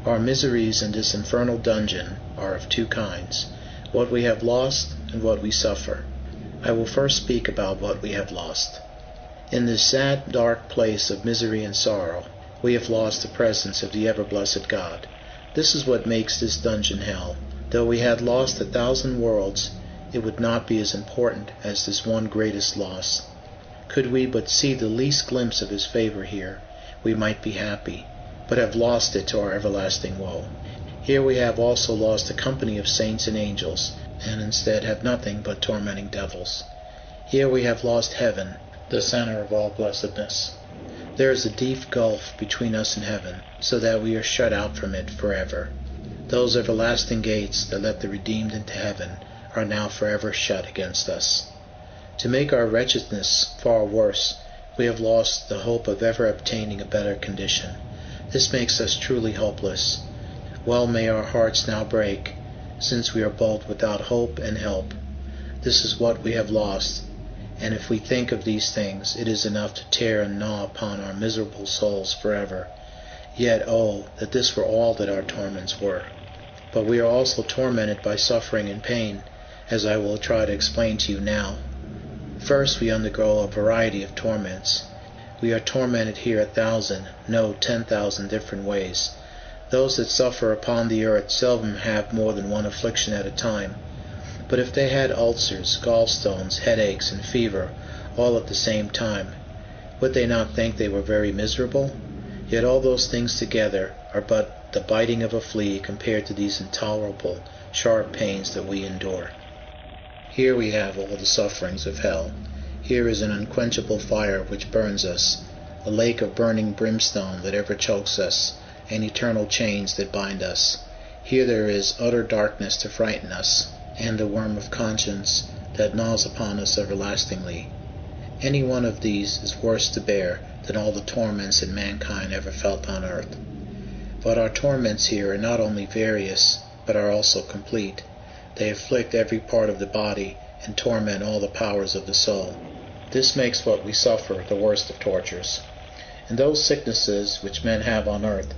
Our miseries in this infernal dungeon are of two kinds, what we have lost and what we suffer. I will first speak about what we have lost. In this sad, dark place of misery and sorrow, we have lost the presence of the ever-blessed God. This is what makes this dungeon hell. Though we had lost 1,000 worlds, it would not be as important as this one greatest loss. Could we but see the least glimpse of his favor here, we might be happy, but have lost it to our everlasting woe. Here we have also lost the company of saints and angels, and instead have nothing but tormenting devils. Here we have lost heaven, the center of all blessedness. There is a deep gulf between us and heaven, so that we are shut out from it forever. Those everlasting gates that let the redeemed into heaven are now forever shut against us. To make our wretchedness far worse, we have lost the hope of ever obtaining a better condition. This makes us truly hopeless. Well may our hearts now break, since we are both without hope and help. This is what we have lost, and if we think of these things, it is enough to tear and gnaw upon our miserable souls forever. Yet, oh, that this were all that our torments were. But we are also tormented by suffering and pain, as I will try to explain to you now. First, we undergo a variety of torments. We are tormented here 1,000, no 10,000 different ways. Those that suffer upon the earth seldom have more than one affliction at a time. But if they had ulcers, gallstones, headaches, and fever, all at the same time, would they not think they were very miserable? Yet all those things together are but the biting of a flea compared to these intolerable, sharp pains that we endure. Here we have all the sufferings of hell. Here is an unquenchable fire which burns us, a lake of burning brimstone that ever chokes us, and eternal chains that bind us. Here there is utter darkness to frighten us, and the worm of conscience that gnaws upon us everlastingly. Any one of these is worse to bear than all the torments that mankind ever felt on earth. But our torments here are not only various, but are also complete. They afflict every part of the body and torment all the powers of the soul. This makes what we suffer the worst of tortures. In those sicknesses which men have on earth,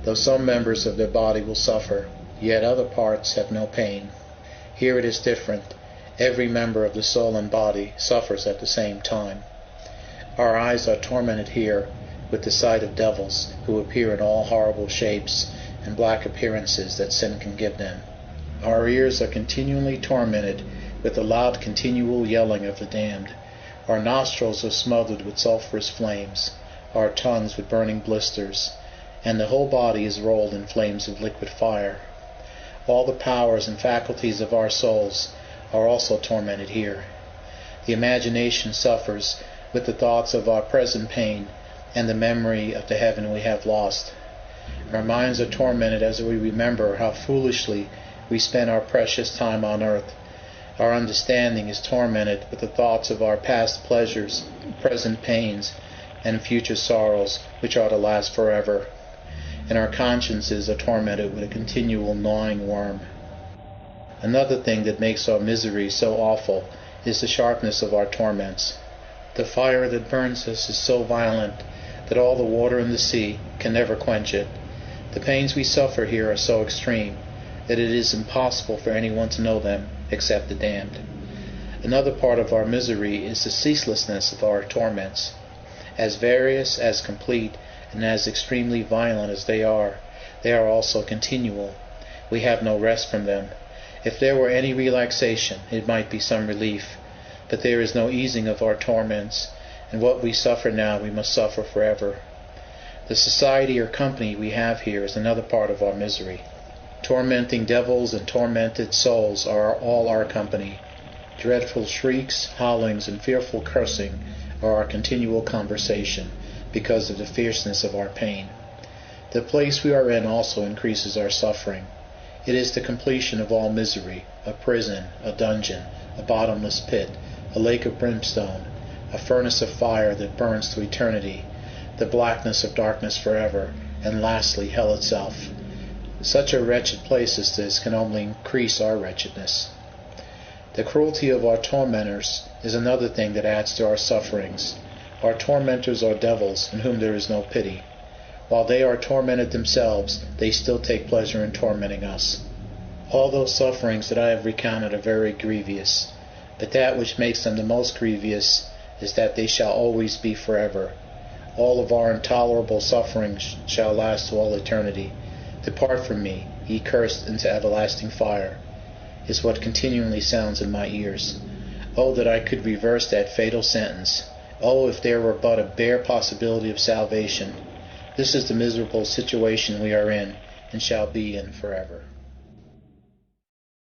though some members of their body will suffer, yet other parts have no pain. Here it is different. Every member of the soul and body suffers at the same time. Our eyes are tormented here with the sight of devils, who appear in all horrible shapes and black appearances that sin can give them. Our ears are continually tormented with the loud continual yelling of the damned. Our nostrils are smothered with sulphurous flames, our tongues with burning blisters, and the whole body is rolled in flames of liquid fire. All the powers and faculties of our souls are also tormented here. The imagination suffers with the thoughts of our present pain and the memory of the heaven we have lost. Our minds are tormented as we remember how foolishly we spent our precious time on earth. Our understanding is tormented with the thoughts of our past pleasures, present pains, and future sorrows which are to last forever. And our consciences are tormented with a continual gnawing worm. Another thing that makes our misery so awful is the sharpness of our torments. The fire that burns us is so violent that all the water in the sea can never quench it. The pains we suffer here are so extreme that it is impossible for anyone to know them except the damned. Another part of our misery is the ceaselessness of our torments. As various, as complete, and as extremely violent as they are also continual. We have no rest from them. If there were any relaxation, it might be some relief, but there is no easing of our torments, and what we suffer now we must suffer forever. The society or company we have here is another part of our misery. Tormenting devils and tormented souls are all our company. Dreadful shrieks, howlings, and fearful cursing are our continual conversation, because of the fierceness of our pain. The place we are in also increases our suffering. It is the completion of all misery, a prison, a dungeon, a bottomless pit, a lake of brimstone, a furnace of fire that burns to eternity, the blackness of darkness forever, and lastly hell itself. Such a wretched place as this can only increase our wretchedness. The cruelty of our tormentors is another thing that adds to our sufferings. Our tormentors are devils in whom there is no pity. While they are tormented themselves, they still take pleasure in tormenting us. All those sufferings that I have recounted are very grievous, but that which makes them the most grievous is that they shall always be forever. All of our intolerable sufferings shall last to all eternity. Depart from me, ye cursed, into everlasting fire, is what continually sounds in my ears. Oh, that I could reverse that fatal sentence. Oh, if there were but a bare possibility of salvation. This is the miserable situation we are in, and shall be in forever.